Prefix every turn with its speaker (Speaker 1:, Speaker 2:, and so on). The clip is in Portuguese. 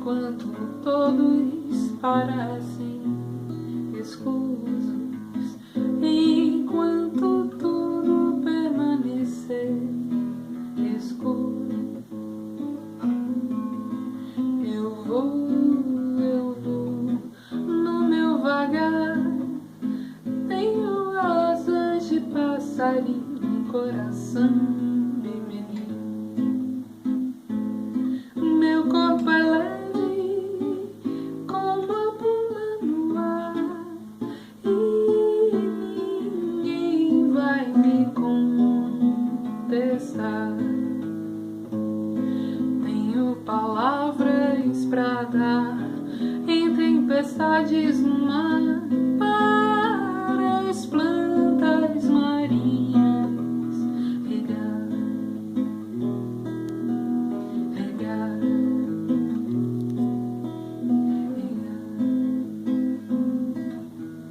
Speaker 1: enquanto todos parecem escusos, enquanto tudo permanecer escuro. Eu vou no meu vagar, tenho asas de passarinho, um coração de menino. Meu corpo é leve como a pluma no ar, e ninguém vai me contestar. Tenho palavras pra dar em tempestades no mar.